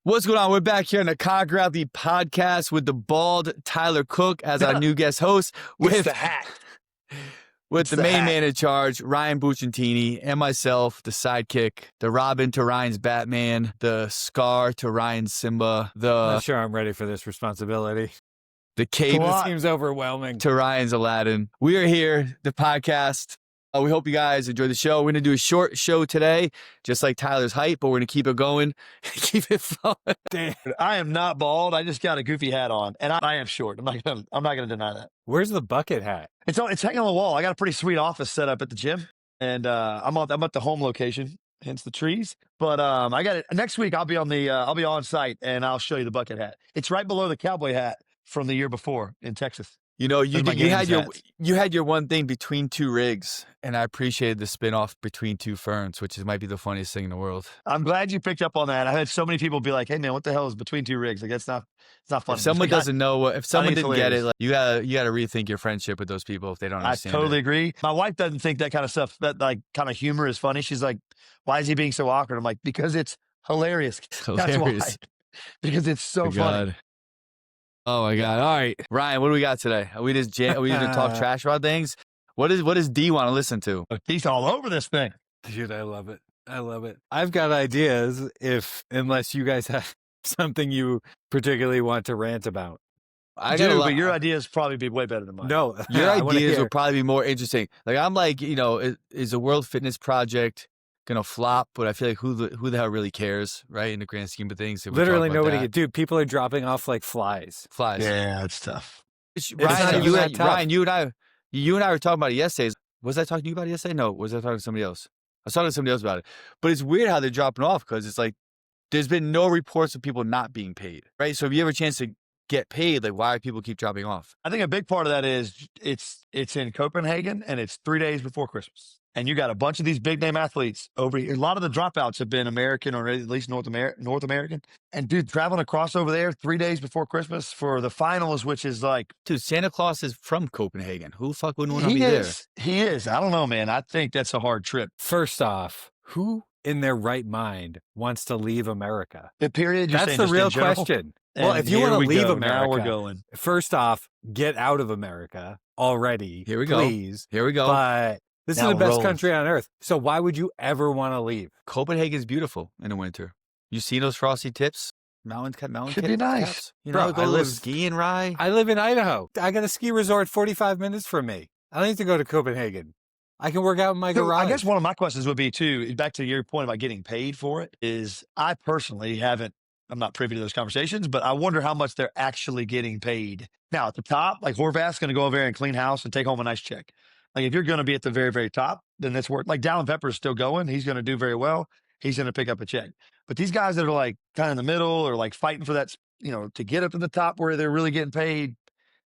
What's going on? We're back here on the Conquer Athlete podcast with the bald Tyler Cooke as our new guest host. With the hat. With the main man in charge, Ryan Bucciantini, and myself, the sidekick, the Robin to Ryan's Batman, the Scar to Ryan's Simba, I'm not sure I'm ready for this responsibility. The cape It seems overwhelming. to Ryan's Aladdin. We are here, the podcast. We hope you guys enjoy the show. We're going to do a short show today, just like Tyler's hype, but we're going to keep it going, keep it flowing. Damn. I am not bald. I just got a goofy hat on, and I am short. I'm not gonna deny that. Where's the bucket hat? It's hanging on the wall. I got a pretty sweet office set up at the gym, and I'm at the home location, hence the trees. But I got it next week. I'll be on site, and I'll show you the bucket hat. It's right below the cowboy hat from the year before in Texas. You know, you had your one thing between two rigs, and I appreciated the spinoff between two ferns, which might be the funniest thing in the world. I'm glad you picked up on that. I had so many people be like, "Hey man, what the hell is between two rigs?" Like it's not funny. If someone doesn't know, if someone didn't get it, like, you gotta rethink your friendship with those people if they don't understand. I totally agree. My wife doesn't think that kind of stuff, that like kind of humor is funny. She's like, "Why is he being so awkward?" I'm like, "Because it's hilarious." That's why. Because it's so funny. Oh my God. All right. Ryan, what do we got today? Are we just gonna talk trash about things? What does D want to listen to? He's all over this thing. Dude, I love it. I've got ideas unless you guys have something you particularly want to rant about. But your ideas probably be way better than mine. No. Your ideas will probably be more interesting. Like I'm like, is a World Fitness Project gonna flop? But I feel like who the hell really cares, right? In the grand scheme of things. Literally nobody. Dude, people are dropping off like flies. Yeah, it's tough. Ryan, you and I were talking about it yesterday. Was I talking to you about it yesterday? No, was I talking to somebody else? I was talking to somebody else about it. But it's weird how they're dropping off because it's like there's been no reports of people not being paid, right? So if you have a chance to get paid, like why do people keep dropping off? I think a big part of that is it's in Copenhagen and it's 3 days before Christmas. And you got a bunch of these big name athletes over here. A lot of the dropouts have been American or at least North American. And dude, traveling across over there 3 days before Christmas for the finals, which is like, dude, Santa Claus is from Copenhagen. Who the fuck wouldn't want to be there? He is. I don't know, man. I think that's a hard trip. First off, who in their right mind wants to leave America? The period. That's the real question. Well, if you want to leave America, now we're going. First off, get out of America already. Here we go. Please. Here we go. But this is the best country on earth. So why would you ever want to leave? Copenhagen's beautiful in the winter. You see those frosty tips? Mountain Could be nice. Caps? Bro, go live ski and ride. I live in Idaho. I got a ski resort 45 minutes from me. I don't need to go to Copenhagen. I can work out in my garage. I guess one of my questions would be too, back to your point about getting paid for it, is I personally I'm not privy to those conversations, but I wonder how much they're actually getting paid. Now at the top, like Horvath's going to go over there and clean house and take home a nice check. Like if you're going to be at the very, very top, then that's worth. Like Dallin Pepper's still going. He's going to do very well. He's going to pick up a check. But these guys that are like kind of in the middle or like fighting for that, to get up to the top where they're really getting paid,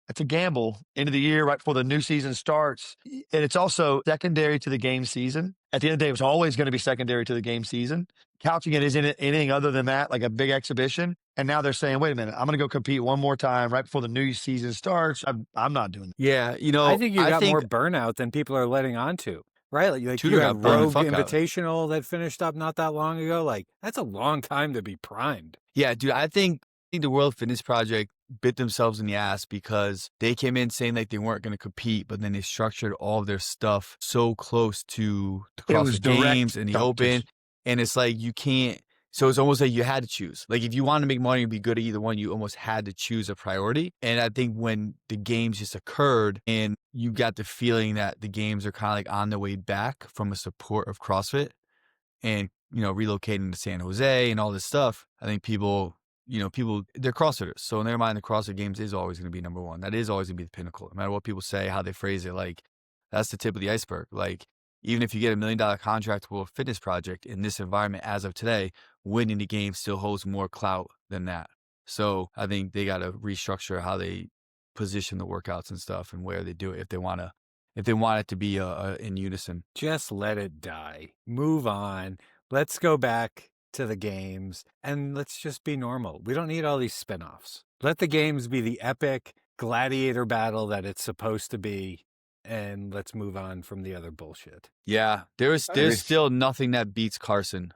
that's a gamble into the year right before the new season starts. And it's also secondary to the game season. At the end of the day, it was always going to be secondary to the game season. Couching it isn't anything other than that, like a big exhibition. And now they're saying, wait a minute, I'm going to go compete one more time right before the new season starts. I'm not doing that. Yeah, I think you got more burnout than people are letting on to, right? Like you have Rogue Invitational that finished up not that long ago. Like that's a long time to be primed. Yeah, dude, I think the World Fitness Project bit themselves in the ass because they came in saying like they weren't going to compete, but then they structured all of their stuff so close to the CrossFit Games and the Open. And it's like you can't. So it's almost like you had to choose. Like if you wanted to make money and be good at either one, you almost had to choose a priority. And I think when the games just occurred and you got the feeling that the games are kind of like on their way back from a support of CrossFit and, relocating to San Jose and all this stuff, I think people, they're CrossFitters. So in their mind, the CrossFit Games is always going to be number one. That is always going to be the pinnacle. No matter what people say, how they phrase it, like that's the tip of the iceberg. Like even if you get $1 million contract with a fitness project in this environment as of today, winning the game still holds more clout than that. So I think they got to restructure how they position the workouts and stuff and where they do it if they want it to be in unison. Just let it die. Move on. Let's go back to the games and let's just be normal. We don't need all these spinoffs. Let the games be the epic gladiator battle that it's supposed to be. And let's move on from the other bullshit. Yeah, there's still nothing that beats Carson.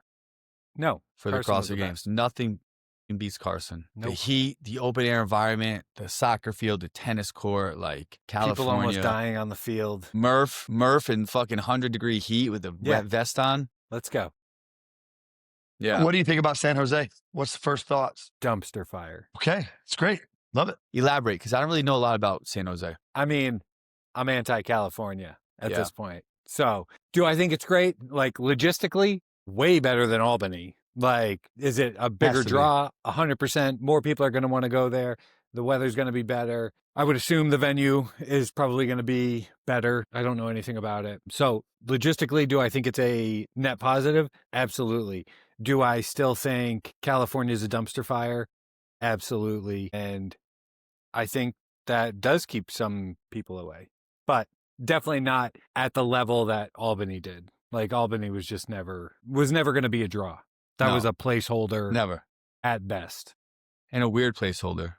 No, for the CrossFit Games. Nothing beats Carson. Nope. The heat, the open air environment, the soccer field, the tennis court, like California. People almost dying on the field. Murph in fucking 100-degree heat with a wet vest on. Let's go. Yeah. What do you think about San Jose? What's the first thoughts? Dumpster fire. Okay. It's great. Love it. Elaborate, because I don't really know a lot about San Jose. I mean, I'm anti-California at this point. So do I think it's great? Like logistically, way better than Albany. Like, is it a bigger draw? 100%. More people are going to want to go there. The weather's going to be better. I would assume the venue is probably going to be better. I don't know anything about it. So logistically, do I think it's a net positive? Absolutely. Do I still think California is a dumpster fire? Absolutely. And I think that does keep some people away, but definitely not at the level that Albany did. Like Albany was just never going to be a draw. That was a placeholder. Never. At best. And a weird placeholder.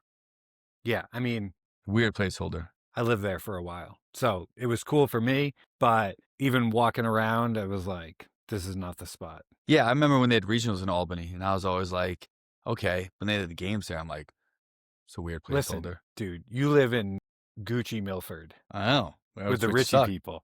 Yeah. I mean, weird placeholder. I lived there for a while. So it was cool for me, but even walking around, I was like, this is not the spot. Yeah. I remember when they had regionals in Albany and I was always like, okay. When they had the games there, I'm like, it's a weird placeholder. Listen, dude, you live in Gucci Milford. I know. With the Richie people.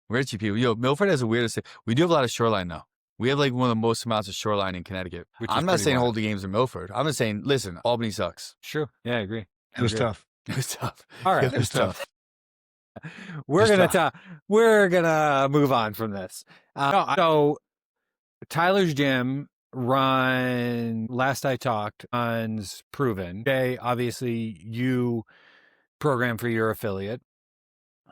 Richie people. Yo, Milford has the weirdest thing. We do have a lot of shoreline though. We have like one of the most amounts of shoreline in Connecticut. I'm not saying hold the games in Milford. I'm just saying, listen, Albany sucks. Sure. Yeah, I agree. It was tough. It was tough. All right. It was tough. We're gonna move on from this. So Tyler's Gym last I talked, runs Proven. Jay, obviously you program for your affiliate.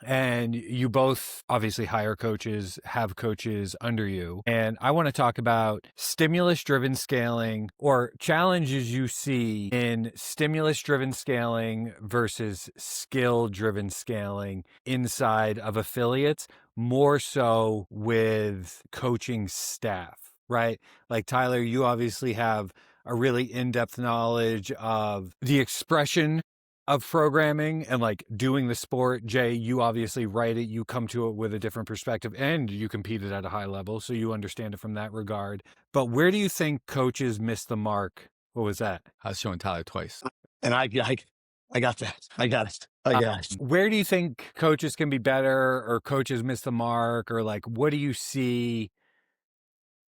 And you both obviously hire coaches, have coaches under you. And I want to talk about stimulus-driven scaling or challenges you see in stimulus-driven scaling versus skill-driven scaling inside of affiliates, more so with coaching staff, right? Like Tyler, you obviously have a really in-depth knowledge of the expression of programming and like doing the sport. Jay, you obviously write it, you come to it with a different perspective and you competed at a high level, so you understand it from that regard. But where do you think coaches miss the mark? What was that? I was showing Tyler twice. And I got that. I got it. Where do you think coaches can be better or coaches miss the mark, or like what do you see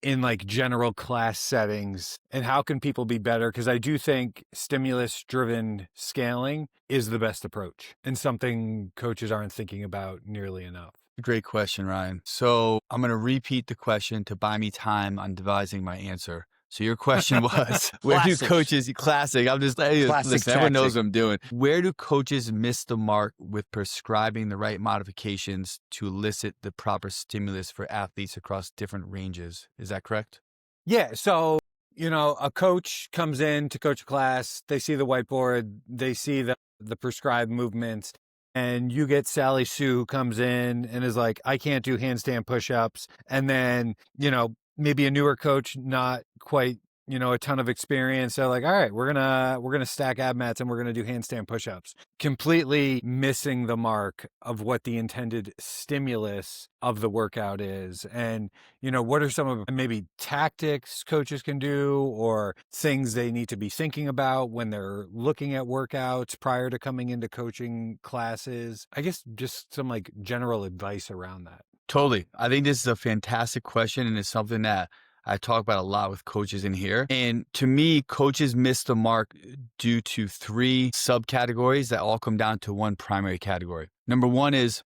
in like general class settings, and how can people be better? Because I do think stimulus-driven scaling is the best approach and something coaches aren't thinking about nearly enough. Great question, Ryan. So I'm going to repeat the question to buy me time on devising my answer. So your question was, where do coaches, classic, I'm just, hey, listen, everyone knows what I'm doing. Where do coaches miss the mark with prescribing the right modifications to elicit the proper stimulus for athletes across different ranges? Is that correct? Yeah. So, you know, a coach comes in to coach a class, they see the whiteboard, they see the prescribed movements, and you get Sally Sue who comes in and is like, I can't do handstand push-ups. And then, you know, maybe a newer coach, not quite, you know, a ton of experience. They're like, all right, we're gonna stack ab mats and we're gonna do handstand push-ups. Completely missing the mark of what the intended stimulus of the workout is. And, you know, what are some of maybe tactics coaches can do or things they need to be thinking about when they're looking at workouts prior to coming into coaching classes? I guess just some like general advice around that. Totally. I think this is a fantastic question, and it's something that I talk about a lot with coaches in here. And to me, coaches miss the mark due to 3 subcategories that all come down to one primary category. Number 1 is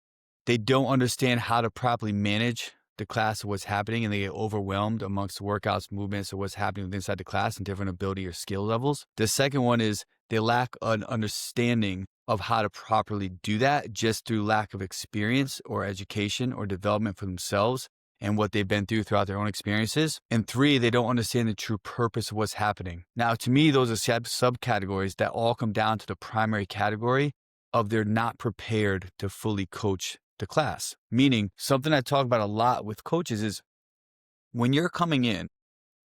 they don't understand how to properly manage the class of what's happening, and they get overwhelmed amongst workouts, movements, or what's happening inside the class and different ability or skill levels. The second one is they lack an understanding of how to properly do that just through lack of experience or education or development for themselves and what they've been through throughout their own experiences. And 3, they don't understand the true purpose of what's happening. Now, to me, those are subcategories that all come down to the primary category of they're not prepared to fully coach the class. Meaning, something I talk about a lot with coaches is when you're coming in,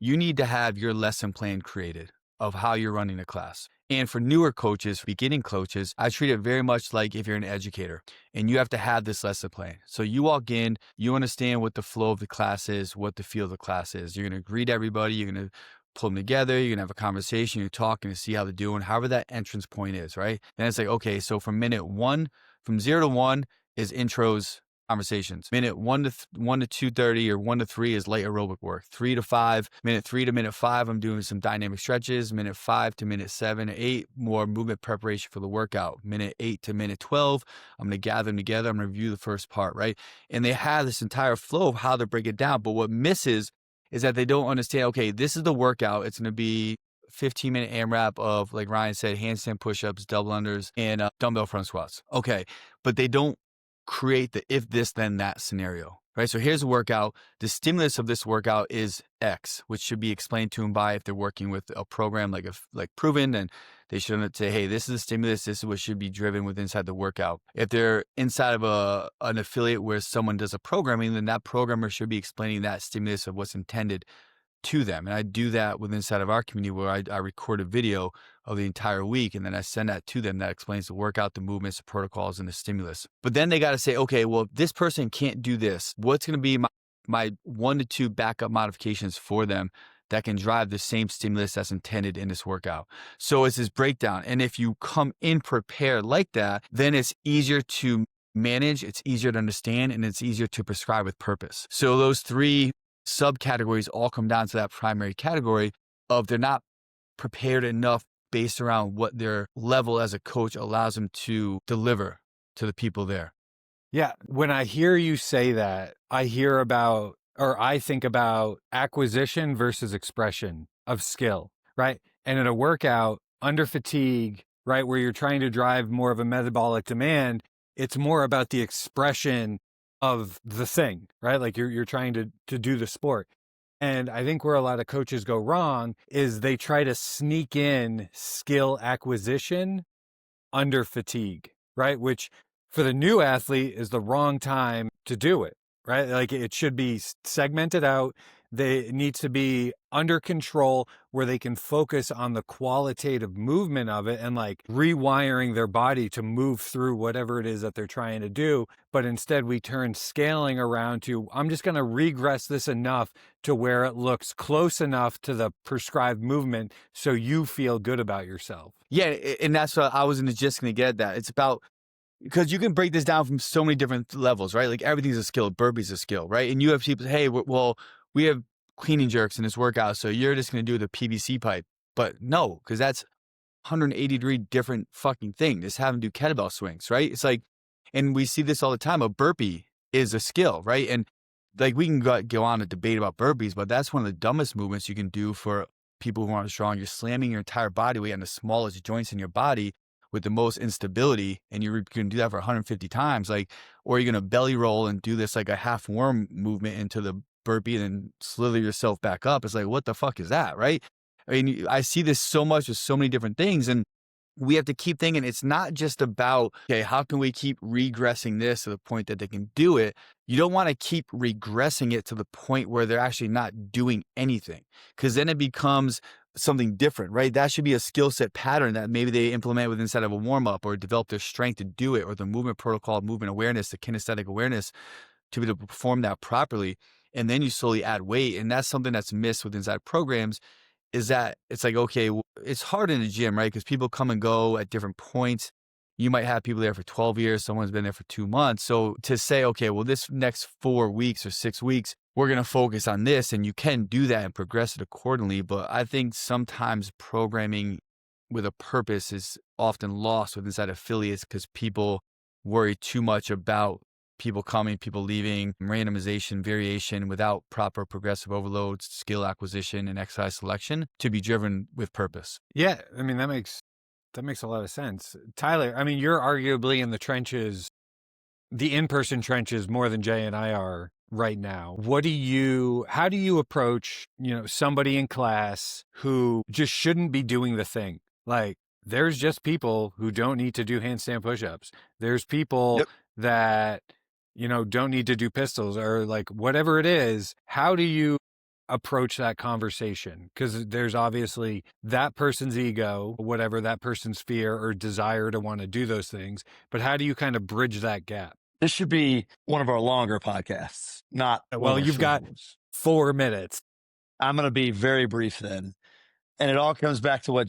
you need to have your lesson plan created of how you're running the class. And for newer coaches, beginning coaches, I treat it very much like if you're an educator and you have to have this lesson plan. So you walk in, you understand what the flow of the class is, what the feel of the class is. You're going to greet everybody. You're going to pull them together. You're going to have a conversation. You're talking to see how they're doing, however that entrance point is, right? Then it's like, okay, so from minute 1, from 0 to 1 is intros, conversations. Minute 1 to 2:30 or 1 to 3 is light aerobic work. 3 to 5, minute 3 to minute 5, I'm doing some dynamic stretches. Minute 5 to minute 7 or 8, more movement preparation for the workout. Minute 8 to minute 12, I'm going to gather them together. I'm going to review the first part, right? And they have this entire flow of how they break it down. But what misses is that they don't understand, okay, this is the workout. It's going to be 15-minute AMRAP of, like Ryan said, handstand push-ups, double unders, and dumbbell front squats. Okay, but they don't create the if this then that scenario, right? So here's a workout. The stimulus of this workout is X, which should be explained to them by, if they're working with a program like Proven, then they should say, hey, this is the stimulus. This is what should be driven with inside the workout. If they're inside of an affiliate where someone does a programming, then that programmer should be explaining that stimulus of what's intended to them. And I do that with inside of our community where I record a video of the entire week, and then I send that to them that explains the workout, the movements, the protocols, and the stimulus. But then they got to say, okay, well, if this person can't do this, what's going to be my 1 to 2 backup modifications for them that can drive the same stimulus that's intended in this workout? So it's this breakdown. And if you come in prepared like that, then it's easier to manage, it's easier to understand, and it's easier to prescribe with purpose. So those 3 subcategories all come down to that primary category of they're not prepared enough based around what their level as a coach allows them to deliver to the people there. Yeah. When I hear you say that, I think about acquisition versus expression of skill, right? And in a workout under fatigue, right, where you're trying to drive more of a metabolic demand, it's more about the expression of the thing, right? Like you're trying to do the sport. And I think where a lot of coaches go wrong is they try to sneak in skill acquisition under fatigue, right? Which for the new athlete is the wrong time to do it, right? Like it should be segmented out. It needs to be under control where they can focus on the qualitative movement of it and like rewiring their body to move through whatever it is that they're trying to do. But instead we turn scaling around to, I'm just going to regress this enough to where it looks close enough to the prescribed movement so you feel good about yourself. Yeah, and that's what I was just going to get at that. It's about, because you can break this down from so many different levels, right? Like everything's a skill, burpee's a skill, right? And you have people say, hey, well, we have cleaning jerks in this workout, so you're just going to do the PVC pipe. But no, because that's 180-degree different fucking thing. Just have them do kettlebell swings, right? It's like, and we see this all the time, a burpee is a skill, right? And like we can go on a debate about burpees, but that's one of the dumbest movements you can do for people who aren't strong. You're slamming your entire body weight on the smallest joints in your body with the most instability, and you're going to do that for 150 times, like, or you're going to belly roll and do this like a half worm movement into the burpee and then slither yourself back up. It's like, what the fuck is that, right? I mean, I see this so much with so many different things, and we have to keep thinking it's not just about, okay, how can we keep regressing this to the point that they can do it? You don't want to keep regressing it to the point where they're actually not doing anything, because then it becomes something different, right? That should be a skill set pattern that maybe they implement with inside of a warm up or develop their strength to do it, or the movement protocol, movement awareness, the kinesthetic awareness to be able to perform that properly. And then you slowly add weight. And that's something that's missed with inside programs, is that it's like, okay, it's hard in the gym, right? Because people come and go at different points. You might have people there for 12 years. Someone's been there for 2 months. So to say, okay, well, this next 4 weeks or 6 weeks, we're going to focus on this, and you can do that and progress it accordingly. But I think sometimes programming with a purpose is often lost with inside affiliates because people worry too much about people coming, people leaving, randomization, variation without proper progressive overload, skill acquisition, and exercise selection to be driven with purpose. Yeah, I mean, that makes a lot of sense. Tyler, I mean, you're arguably in the trenches, the in-person trenches, more than Jay and I are right now. How do you approach, somebody in class who just shouldn't be doing the thing? Like, there's just people who don't need to do handstand push-ups. There's people that, don't need to do pistols or like whatever it is. How do you approach that conversation? Because there's obviously that person's ego, whatever that person's fear or desire to want to do those things. But how do you kind of bridge that gap? This should be one of our longer podcasts, not. Well, you've got 4 minutes. I'm going to be very brief then. And it all comes back to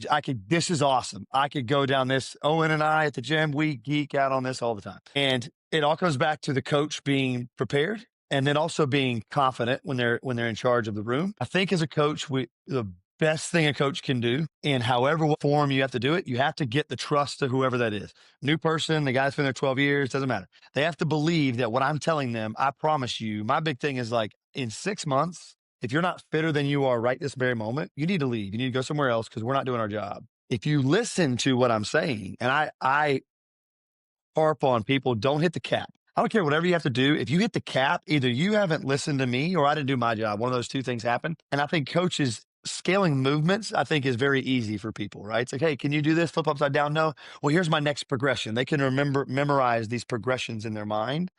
this is awesome. I could go down this. Owen and I at the gym, we geek out on this all the time. And it all comes back to the coach being prepared and then also being confident when they're in charge of the room. I think as a coach, the best thing a coach can do in however form you have to do it, you have to get the trust of whoever that is. New person, the guy's been there 12 years, doesn't matter. They have to believe that what I'm telling them, I promise you, my big thing is like in 6 months, if you're not fitter than you are right this very moment, you need to leave. You need to go somewhere else because we're not doing our job. If you listen to what I'm saying, and I harp on people, don't hit the cap. I don't care whatever you have to do. If you hit the cap, either you haven't listened to me or I didn't do my job. One of those two things happen. And I think coaches scaling movements, I think is very easy for people, right? It's like, hey, can you do this? Flip upside down? No. Well, here's my next progression. They can memorize these progressions in their mind.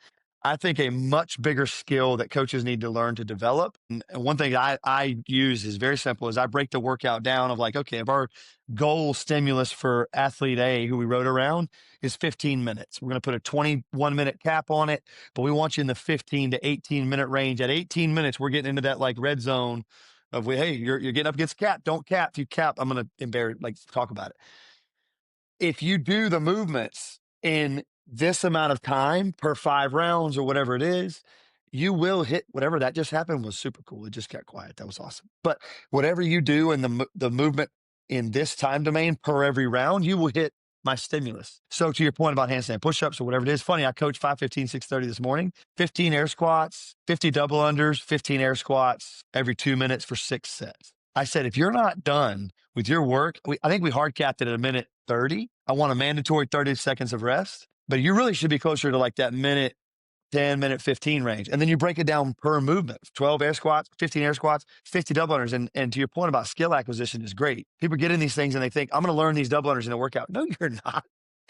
I think a much bigger skill that coaches need to learn to develop. And one thing I use is very simple is I break the workout down of like, okay, if our goal stimulus for athlete A, who we rode around, is 15 minutes. We're going to put a 21-minute cap on it, but we want you in the 15 to 18-minute range. At 18 minutes, we're getting into that like red zone of, hey, you're getting up against cap. Don't cap. If you cap, I'm going to talk about it. If you do the movements in this amount of time per 5 rounds or whatever it is, you will hit whatever. That just happened was super cool. It just got quiet. That was awesome. But whatever you do in the movement in this time domain per every round, you will hit my stimulus. So to your point about handstand push-ups or whatever it is, funny, I coached 5:15, 6:30 this morning, 15 air squats, 50 double unders, 15 air squats every 2 minutes for 6 sets. I said, if you're not done with your work, I think we hard capped it at a minute 30. I want a mandatory 30 seconds of rest, but you really should be closer to like that minute 10, minute 15 range. And then you break it down per movement, 12 air squats, 15 air squats, 50 double unders. And to your point about skill acquisition is great. People get in these things and they think, I'm going to learn these double unders in a workout. No, you're not.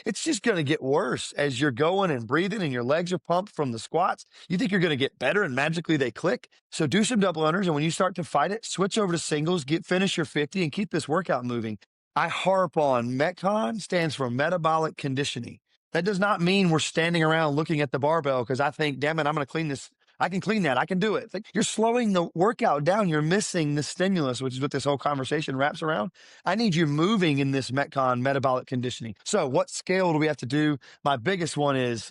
It's just going to get worse as you're going and breathing and your legs are pumped from the squats. You think you're going to get better and magically they click. So do some double unders. And when you start to fight it, switch over to singles, finish your 50 and keep this workout moving. I harp on Metcon stands for metabolic conditioning. That does not mean we're standing around looking at the barbell because I think, damn it, I'm going to clean this. I can clean that. I can do it. Like, you're slowing the workout down. You're missing the stimulus, which is what this whole conversation wraps around. I need you moving in this Metcon metabolic conditioning. So what scale do we have to do? My biggest one is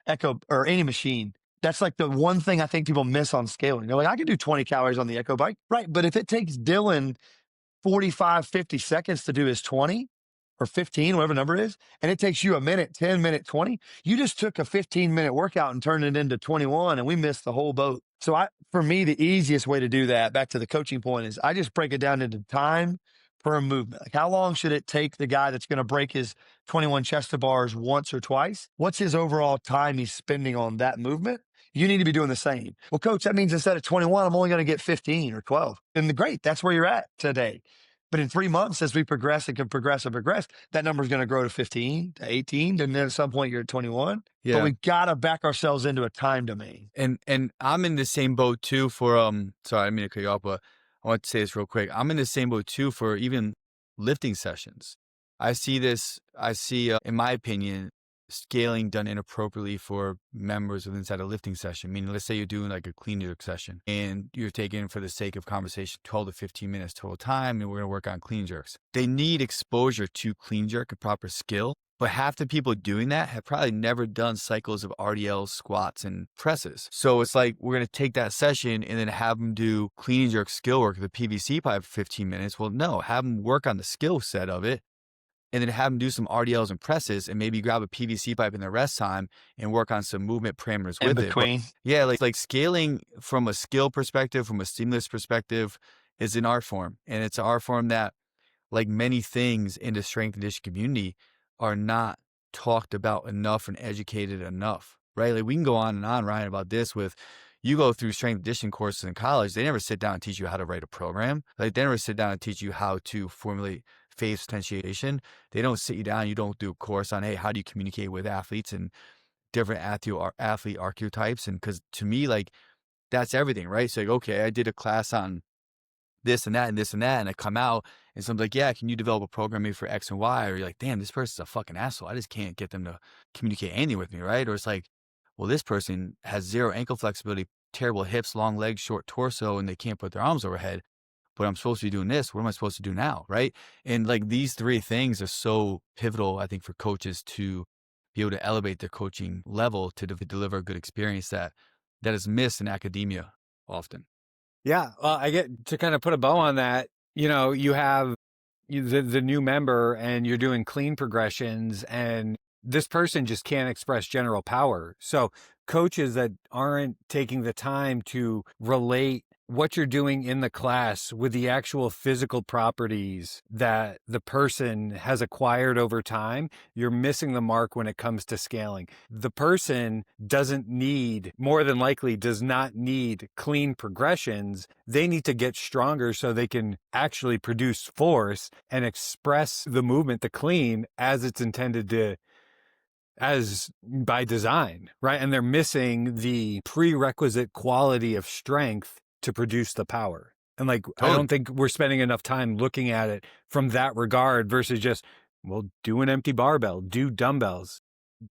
Echo or any machine. That's like the one thing I think people miss on scaling. They're like, I can do 20 calories on the Echo bike. Right. But if it takes Dylan 45, 50 seconds to do his 20 or 15, whatever number it is, and it takes you a minute, 10 minute, 20, you just took a 15-minute workout and turned it into 21 and we missed the whole boat. So for me, the easiest way to do that, back to the coaching point, is I just break it down into time per movement. Like, how long should it take the guy that's going to break his 21 chest to bars once or twice? What's his overall time he's spending on that movement? You need to be doing the same. Well, coach, that means instead of 21, I'm only going to get 15 or 12. And great, that's where you're at today. But in 3 months, as we progress and can progress, that number is going to grow to 15, to 18, and then at some point you're at 21. Yeah. But we got to back ourselves into a time domain. And I'm in the same boat too for, sorry, I didn't mean to cut you off, but I want to say this real quick. I'm in the same boat too for even lifting sessions. I see, in my opinion, scaling done inappropriately for members inside a lifting session. Meaning, let's say you're doing like a clean jerk session and you're taking, for the sake of conversation, 12 to 15 minutes total time, and we're going to work on clean jerks. They need exposure to clean jerk, a proper skill. But half the people doing that have probably never done cycles of RDLs, squats, and presses. So it's like, we're going to take that session and then have them do clean and jerk skill work, the PVC pipe for 15 minutes. Well, no, have them work on the skill set of it and then have them do some RDLs and presses and maybe grab a PVC pipe in their rest time and work on some movement parameters with it. But yeah, like scaling from a skill perspective, from a stimulus perspective, is an art form. And it's an art form that, like many things in the strength and conditioning community, are not talked about enough and educated enough, right? Like, we can go on and on, Ryan, about this with, you go through strength and conditioning courses in college, they never sit down and teach you how to write a program. Like, they never sit down and teach you how to formulate phase potentiation. They don't sit you down, you don't do a course on, hey, how do you communicate with athletes and different athlete archetypes? And because to me, like, that's everything, right? So like, okay, I did a class on this and that and this and that, and I come out and someone's like, yeah, can you develop a program maybe for X and Y? Or you're like, damn, this person's a fucking asshole. I just can't get them to communicate anything with me, right? Or it's like, well, this person has zero ankle flexibility, terrible hips, long legs, short torso, and they can't put their arms overhead. but I'm supposed to be doing this. What am I supposed to do now? Right. And like these three things are so pivotal, I think, for coaches to be able to elevate their coaching level to deliver a good experience that is missed in academia often. Yeah. Well, I get to kind of put a bow on that. You know, you have the new member and you're doing clean progressions, and this person just can't express general power. So coaches that aren't taking the time to relate what you're doing in the class with the actual physical properties that the person has acquired over time, you're missing the mark when it comes to scaling. The person more than likely does not need clean progressions. They need to get stronger so they can actually produce force and express the movement, the clean, as it's intended to, as by design, right? And they're missing the prerequisite quality of strength to produce the power. And like, I don't think we're spending enough time looking at it from that regard versus just, well, do an empty barbell, do dumbbells.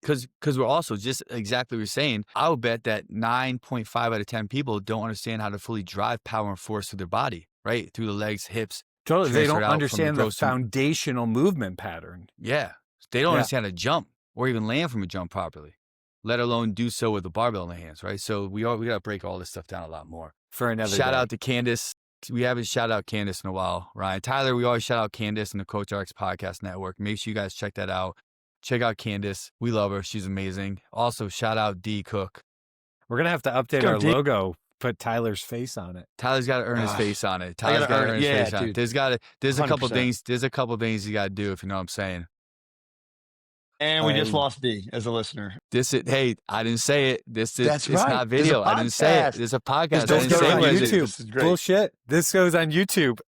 Because we're also just exactly what you're saying. I would bet that 9.5 out of 10 people don't understand how to fully drive power and force through their body, right? Through the legs, hips. Totally. They don't understand the foundational movement pattern. Yeah. They don't understand how to jump or even land from a jump properly, let alone do so with a barbell in the hands, right? So we got to break all this stuff down a lot more. For another shout day. Out to Candace. We haven't shout out Candace in a while, Ryan. Tyler, we always shout out Candace and the Coach RX Podcast Network. Make sure you guys check that out. Check out Candace. We love her. She's amazing. Also, shout out D Cooke. We're going to have to update our logo, put Tyler's face on it. Tyler's got to earn his face on it. Tyler's got to earn his face on it. There's a couple things you got to do, if you know what I'm saying. And we just lost D as a listener. Hey, I didn't say it. It's right. not video. I didn't say it. It's a podcast. This goes on YouTube. Bullshit. This goes on YouTube.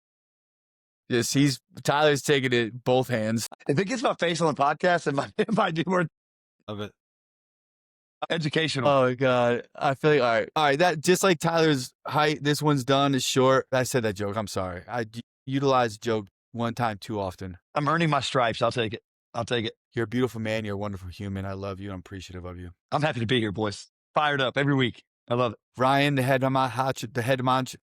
Yes, Tyler's taking it both hands. If it gets my face on the podcast, it might do more of it. Educational. Oh my God. I feel like, all right. That just like Tyler's height, this one's done, is short. I said that joke. I'm sorry. I utilized joke one time too often. I'm earning my stripes. I'll take it. You're a beautiful man. You're a wonderful human. I love you. I'm appreciative of you. I'm happy to be here, boys. Fired up every week. I love it. Ryan, the head honcho.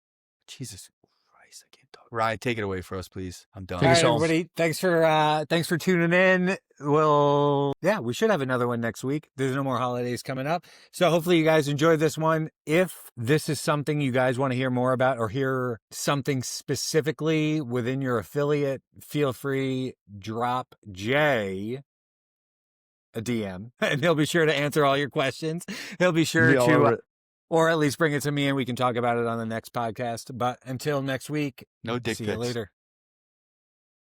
Jesus Christ, I can't talk. Ryan, take it away for us, please. I'm done. All right, everybody. Thanks for tuning in. We should have another one next week. There's no more holidays coming up. So hopefully you guys enjoyed this one. If this is something you guys want to hear more about or hear something specifically within your affiliate, feel free, drop Jay a DM and he'll be sure to answer all your questions. He'll be sure to, or at least bring it to me and we can talk about it on the next podcast. But until next week, no dick see pics. you later.